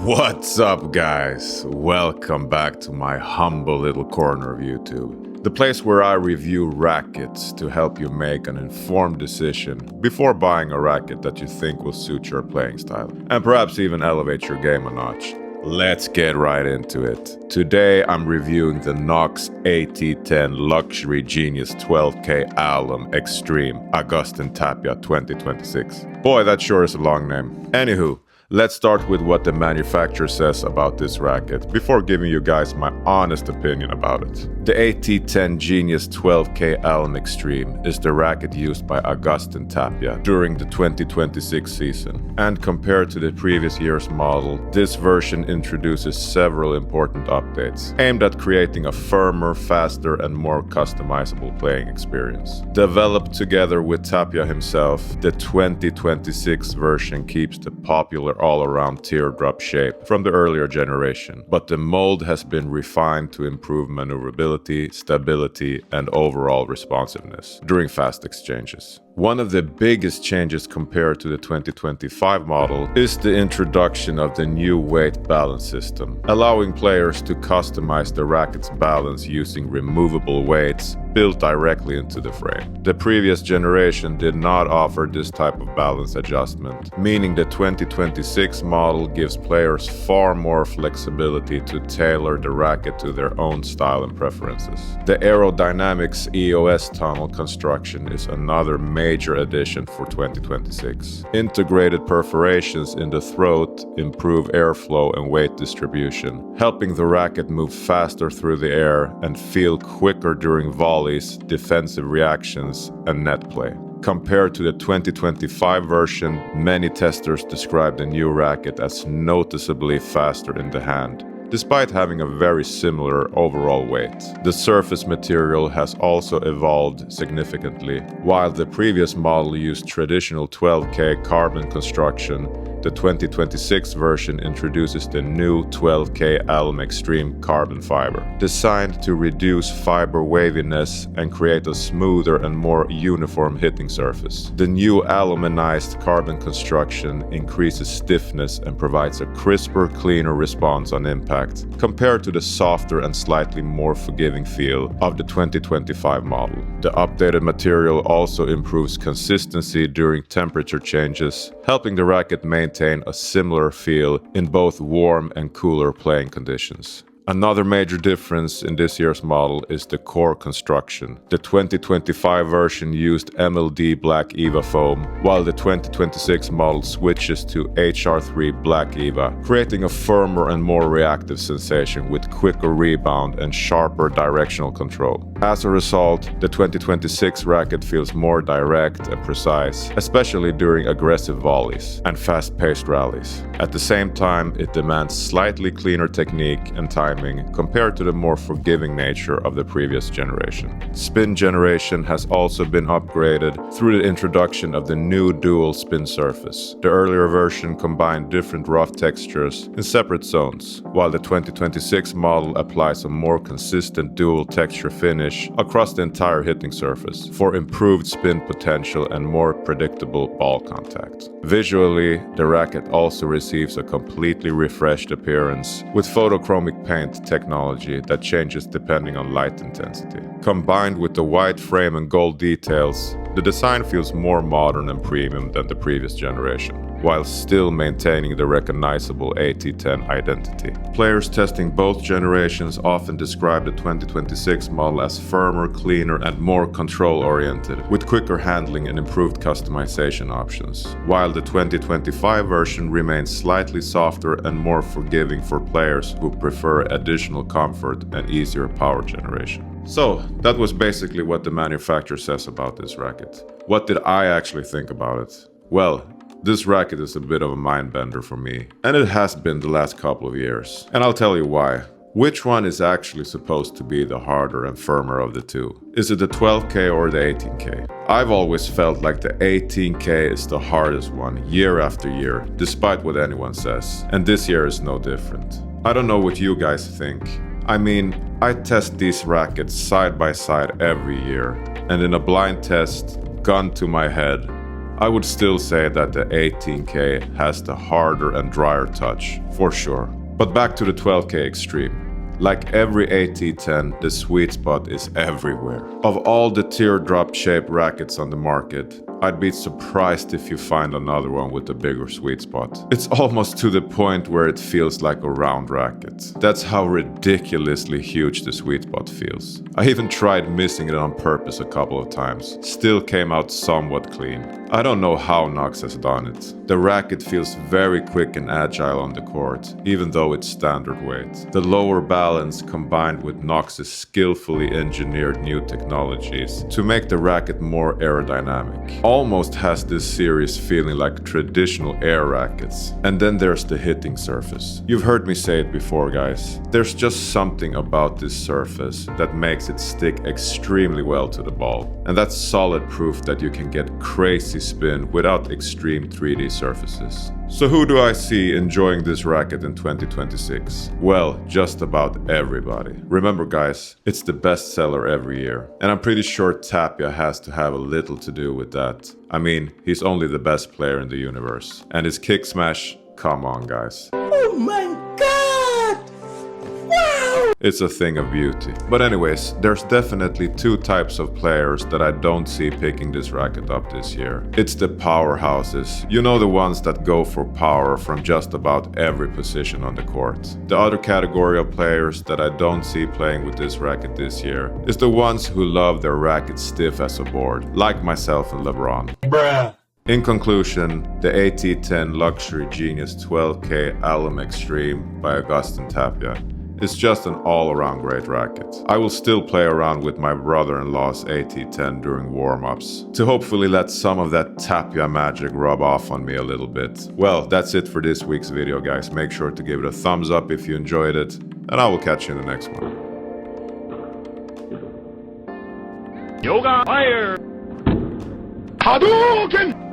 What's up, guys? Welcome back to my humble little corner of YouTube. The place where I review rackets to help you make an informed decision before buying a racket that you think will suit your playing style, and perhaps even elevate your game a notch. Let's get right into it. Today I'm reviewing the NOX AT10 Luxury Genius 12K Alum Extreme Agustin Tapia 2026. Boy, that sure is a long name. Anywho, let's start with what the manufacturer says about this racket before giving you guys my honest opinion about it. The AT10 Genius 12K Alum Extreme is the racket used by Agustin Tapia during the 2026 season. And compared to the previous year's model, this version introduces several important updates aimed at creating a firmer, faster, and more customizable playing experience. Developed together with Tapia himself, the 2026 version keeps the popular all-around teardrop shape from the earlier generation, but the mold has been refined to improve maneuverability, stability, and overall responsiveness during fast exchanges. One of the biggest changes compared to the 2025 model is the introduction of the new weight balance system, allowing players to customize the racket's balance using removable weights built directly into the frame. The previous generation did not offer this type of balance adjustment, meaning the 2026 model gives players far more flexibility to tailor the racket to their own style and preferences. The aerodynamics EOS tunnel construction is another major addition for 2026. Integrated perforations in the throat improve airflow and weight distribution, helping the racket move faster through the air and feel quicker during volleys, defensive reactions, and net play. Compared to the 2025 version, many testers describe the new racket as noticeably faster in the hand, despite having a very similar overall weight. The surface material has also evolved significantly. While the previous model used traditional 12K carbon construction, the 2026 version introduces the new 12K Alum Extreme carbon fiber, designed to reduce fiber waviness and create a smoother and more uniform hitting surface. The new aluminized carbon construction increases stiffness and provides a crisper, cleaner response on impact, compared to the softer and slightly more forgiving feel of the 2025 model. The updated material also improves consistency during temperature changes, helping the racket maintain a similar feel in both warm and cooler playing conditions. Another major difference in this year's model is the core construction. The 2025 version used MLD Black Eva foam, while the 2026 model switches to HR3 Black Eva, creating a firmer and more reactive sensation with quicker rebound and sharper directional control. As a result, the 2026 racket feels more direct and precise, especially during aggressive volleys and fast-paced rallies. At the same time, it demands slightly cleaner technique and timing compared to the more forgiving nature of the previous generation. Spin generation has also been upgraded through the introduction of the new dual spin surface. The earlier version combined different rough textures in separate zones, while the 2026 model applies a more consistent dual texture finish across the entire hitting surface for improved spin potential and more predictable ball contact. Visually, the racket also receives a completely refreshed appearance with photochromic paint technology that changes depending on light intensity. Combined with the white frame and gold details, the design feels more modern and premium than the previous generation, while still maintaining the recognizable AT10 identity. Players testing both generations often describe the 2026 model as firmer, cleaner, and more control-oriented, with quicker handling and improved customization options, while the 2025 version remains slightly softer and more forgiving for players who prefer additional comfort and easier power generation. So, that was basically what the manufacturer says about this racket. What did I actually think about it? Well, this racket is a bit of a mind bender for me, and it has been the last couple of years. And I'll tell you why. Which one is actually supposed to be the harder and firmer of the two? Is it the 12K or the 18K? I've always felt like the 18K is the hardest one year after year, despite what anyone says. And this year is no different. I don't know what you guys think. I mean, I test these rackets side by side every year, and in a blind test, gun to my head, I would still say that the 18K has the harder and drier touch, for sure. But back to the 12K Extreme. Like every AT10, the sweet spot is everywhere. Of all the teardrop-shaped rackets on the market, I'd be surprised if you find another one with a bigger sweet spot. It's almost to the point where it feels like a round racket. That's how ridiculously huge the sweet spot feels. I even tried missing it on purpose a couple of times. Still came out somewhat clean. I don't know how NOX has done it. The racket feels very quick and agile on the court, even though it's standard weight. The lower balance combined with NOX's skillfully engineered new technologies to make the racket more aerodynamic. Almost has this serious feeling like traditional air rackets. And then there's the hitting surface. You've heard me say it before, guys. There's just something about this surface that makes it stick extremely well to the ball. And that's solid proof that you can get crazy spin without extreme 3D surfaces. So who do I see enjoying this racket in 2026? Well, just about everybody. Remember guys, it's the best seller every year. And I'm pretty sure Tapia has to have a little to do with that. I mean, he's only the best player in the universe. And his kick smash, come on guys. Oh my god! Wow! It's a thing of beauty. But anyways, there's definitely two types of players that I don't see picking this racket up this year. It's the powerhouses. You know, the ones that go for power from just about every position on the court. The other category of players that I don't see playing with this racket this year is the ones who love their racket stiff as a board, like myself and LeBron. Bruh. In conclusion, the AT10 Luxury Genius 12K Alum Extreme by Agustin Tapia is just an all-around great racket. I will still play around with my brother-in-law's AT10 during warm-ups to hopefully let some of that Tapia magic rub off on me a little bit. Well, that's it for this week's video, guys. Make sure to give it a thumbs up if you enjoyed it, and I will catch you in the next one. Yoga fire! Hadouken!